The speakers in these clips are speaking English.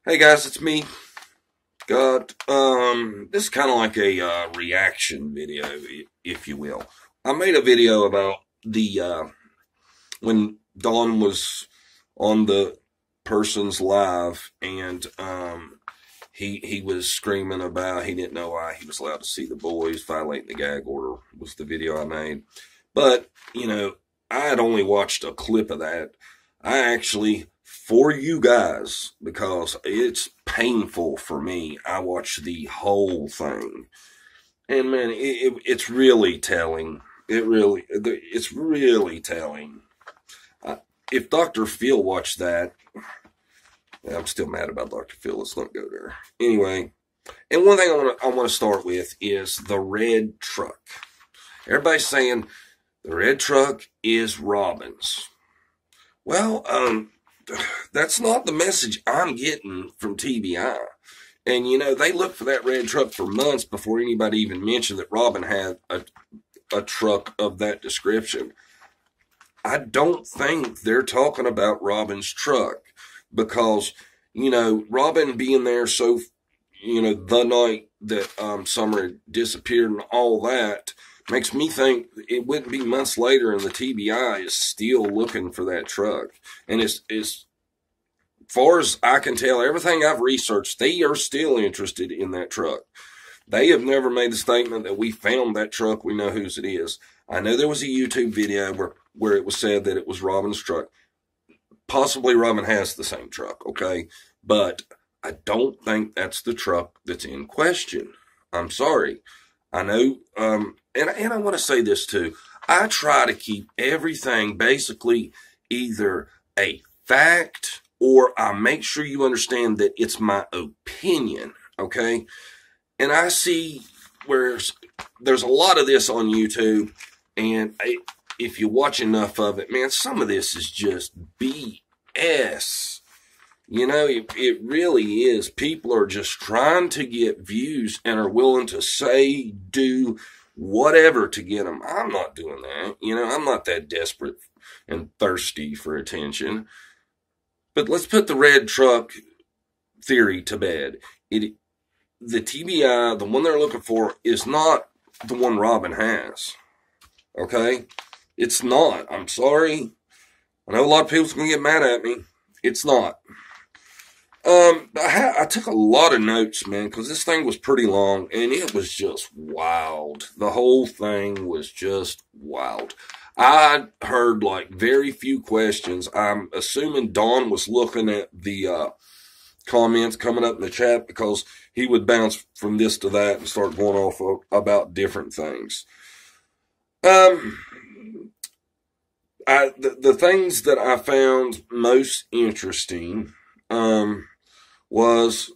Hey guys, it's me. This is kind of like a reaction video, if you will. I made a video about the when Dawn was on the person's live, and he was screaming about he didn't know why he was allowed to see the boys violating the gag order. Was the video I made, but I had only watched a clip of that. I actually, for you guys, because it's painful for me, I watched the whole thing. And man, it's really telling. It's really telling. If Dr. Phil watched that, I'm still mad about Dr. Phil. Let's not go there. Anyway, and one thing I want to start with is the red truck. Everybody's saying the red truck is Robin's. Well, that's not the message I'm getting from TBI. And, they looked for that red truck for months before anybody even mentioned that Robin had a truck of that description. I don't think they're talking about Robin's truck because, Robin being there so, the night that Summer disappeared and all that, makes me think it wouldn't be months later and the TBI is still looking for that truck. And as far as I can tell, everything I've researched, they are still interested in that truck. They have never made the statement that we found that truck, we know whose it is. I know there was a YouTube video where it was said that it was Robin's truck. Possibly Robin has the same truck, okay? But I don't think that's the truck that's in question. I'm sorry. I know, and I want to say this too. I try to keep everything basically either a fact or I make sure you understand that it's my opinion, okay? And I see where there's a lot of this on YouTube, and if you watch enough of it, man, some of this is just BS. It really is. People are just trying to get views and are willing to say, do whatever to get them. I'm not doing that. I'm not that desperate and thirsty for attention. But let's put the red truck theory to bed. The TBI, the one they're looking for, is not the one Robin has. Okay? It's not. I'm sorry. I know a lot of people's going to get mad at me. It's not. I took a lot of notes, man, because this thing was pretty long, and it was just wild. The whole thing was just wild. I heard, very few questions. I'm assuming Don was looking at the comments coming up in the chat because he would bounce from this to that and start going off about different things. The things that I found most interesting was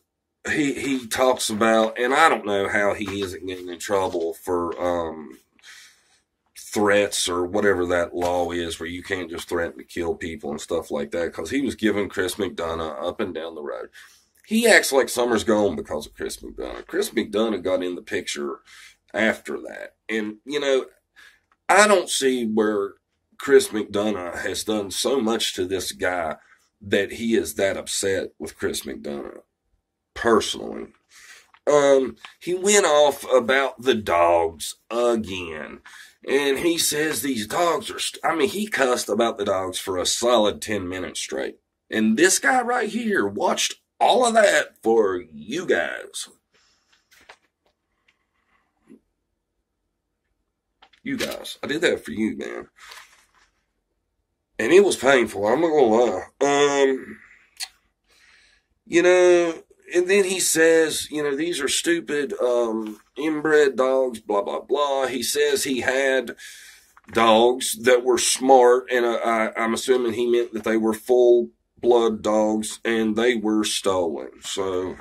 he talks about, and I don't know how he isn't getting in trouble for threats or whatever that law is where you can't just threaten to kill people and stuff like that, because he was giving Chris McDonough up and down the road. He acts like Summer's gone because of Chris McDonough. Chris McDonough got in the picture after that. And, I don't see where Chris McDonough has done so much to this guy that he is that upset with Chris McDonough, personally. He went off about the dogs again. And he says these dogs are, he cussed about the dogs for a solid 10 minutes straight. And this guy right here watched all of that for you guys. You guys. I did that for you, man. And it was painful. I'm not gonna lie. And then he says, these are stupid, inbred dogs, blah, blah, blah. He says he had dogs that were smart, and I'm assuming he meant that they were full-blood dogs, and they were stolen. So,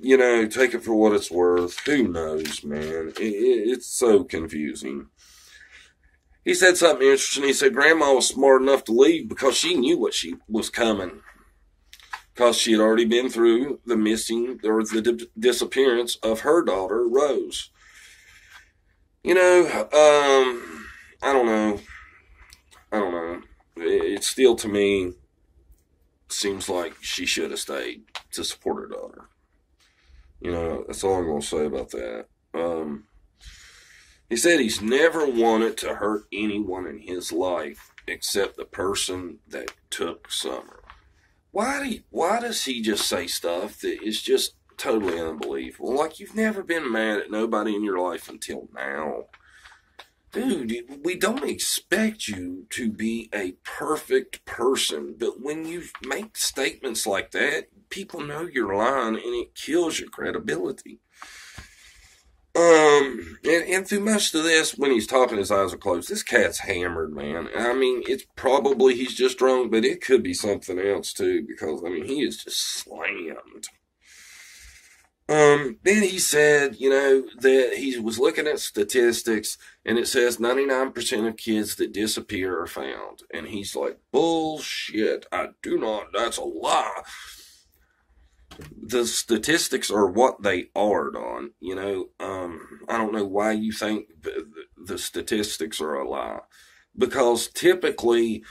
take it for what it's worth. Who knows, man? It's so confusing. He said something interesting. He said Grandma was smart enough to leave because she knew what she was coming. Because she had already been through the missing or the disappearance of her daughter, Rose. I don't know. It's still, to me, seems like she should have stayed to support her daughter. You know, that's all I'm going to say about that. He said he's never wanted to hurt anyone in his life except the person that took Summer. Why does he just say stuff that is just totally unbelievable? Like, you've never been mad at nobody in your life until now. Dude, we don't expect you to be a perfect person, but when you make statements like that, people know you're lying and it kills your credibility. And through most of this, when he's talking, his eyes are closed. This cat's hammered, man. I mean, it's probably he's just drunk, but it could be something else too, because I mean, he is just slammed. Then he said, you know, that he was looking at statistics and it says 99% of kids that disappear are found. And he's like, bullshit. That's a lie. The statistics are what they are, Don. You know, I don't know why you think the statistics are a lie. Because typically,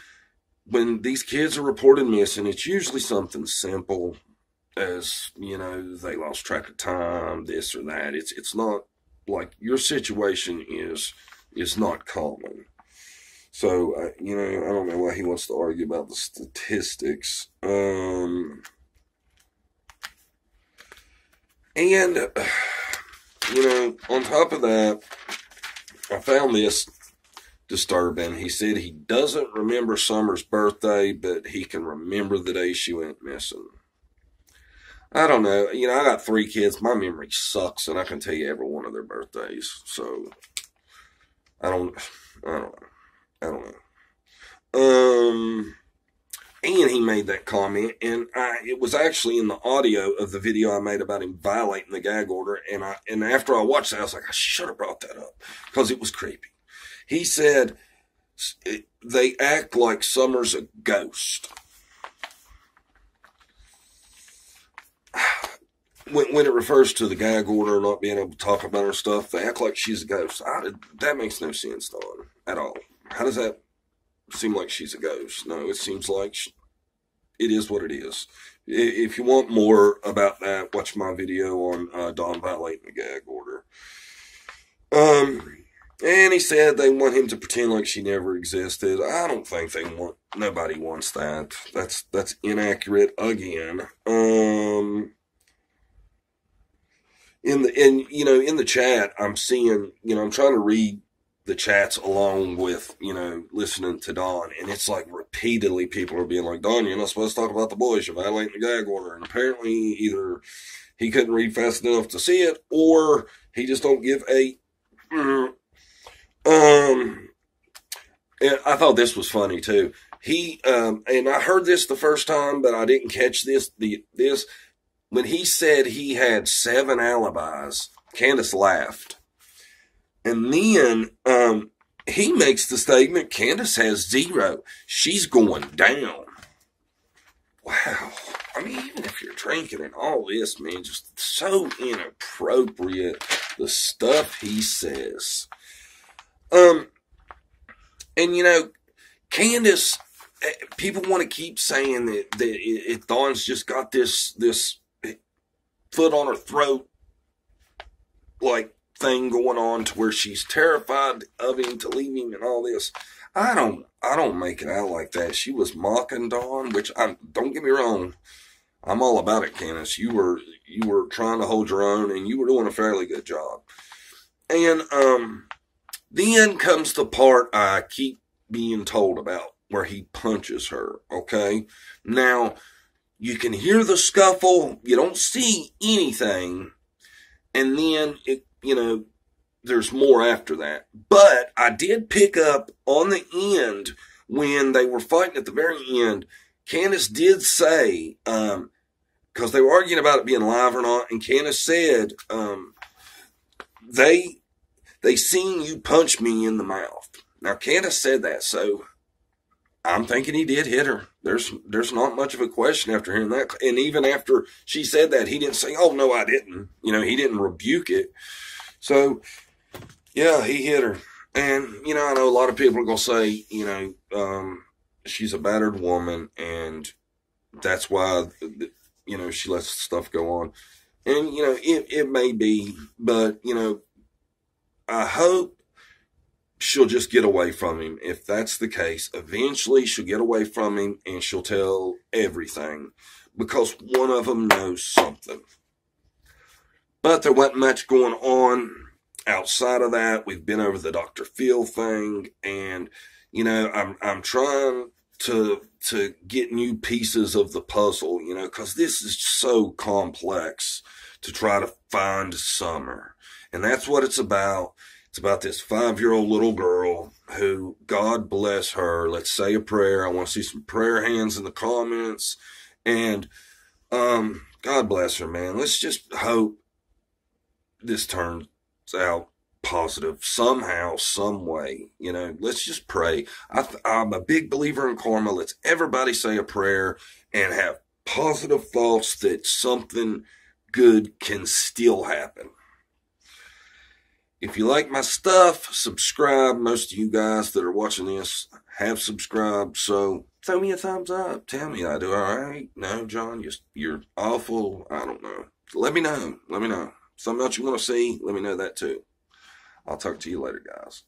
when these kids are reported missing, it's usually something simple as, you know, they lost track of time, this or that. It's not like your situation is not common. So, you know, I don't know why he wants to argue about the statistics. And, you know, on top of that, I found this disturbing. He said he doesn't remember Summer's birthday, but he can remember the day she went missing. I don't know. You know, I got 3 kids. My memory sucks, and I can tell you every one of their birthdays. So, I don't know. And he made that comment, and it was actually in the audio of the video I made about him violating the gag order, and after I watched that, I was like, I should have brought that up, because it was creepy. He said, they act like Summer's a ghost. When it refers to the gag order, not being able to talk about her stuff, they act like she's a ghost. That makes no sense, Don, at all. How does that seem like she's a ghost? No, it seems like it is what it is. If you want more about that, watch my video on Don violating the gag order. And he said they want him to pretend like she never existed. I don't think nobody wants that. That's inaccurate again. In the chat, I'm seeing, I'm trying to read the chats along with, listening to Don, and it's like repeatedly people are being like, Don, you're not supposed to talk about the boys, you're violating the gag order. And apparently either he couldn't read fast enough to see it, or he just don't give a, and I thought this was funny too. And I heard this the first time, but I didn't catch this, when he said he had 7 alibis, Candace laughed. And then he makes the statement, Candace has 0. She's going down. Wow. I mean, even if you're drinking and all this, man, just so inappropriate, the stuff he says. And Candace, people want to keep saying that Dawn's just got this foot on her throat, like, thing going on to where she's terrified of him to leave him and all this. I don't make it out like that. She was mocking Dawn, which don't get me wrong, I'm all about it, Candace. You were trying to hold your own, and you were doing a fairly good job. And then comes the part I keep being told about, where he punches her, okay? Now, you can hear the scuffle, you don't see anything, and then there's more after that. But I did pick up on the end, when they were fighting at the very end, Candace did say, because they were arguing about it being live or not, and Candace said, they seen you punch me in the mouth. Now, Candace said that, so I'm thinking he did hit her. There's not much of a question after hearing that. And even after she said that, he didn't say, oh, no, I didn't. He didn't rebuke it. So, yeah, he hit her. And, I know a lot of people are going to say, she's a battered woman, and that's why, she lets stuff go on. And, it may be, but, I hope she'll just get away from him. If that's the case, eventually she'll get away from him and she'll tell everything because one of them knows something. But there wasn't much going on outside of that. We've been over the Dr. Phil thing, and I'm trying to get new pieces of the puzzle, because this is so complex to try to find Summer. And that's what it's about. It's about this 5-year-old little girl who, God bless her. Let's say a prayer. I want to see some prayer hands in the comments. And God bless her, man. Let's just hope this turns out positive somehow, some way. Let's just pray. I'm a big believer in karma. Let's everybody say a prayer and have positive thoughts that something good can still happen. If you like my stuff, subscribe. Most of you guys that are watching this have subscribed, so throw me a thumbs up. Tell me I do all right. No, John, you're awful. I don't know. Let me know. Something else you want to see, let me know that too. I'll talk to you later, guys.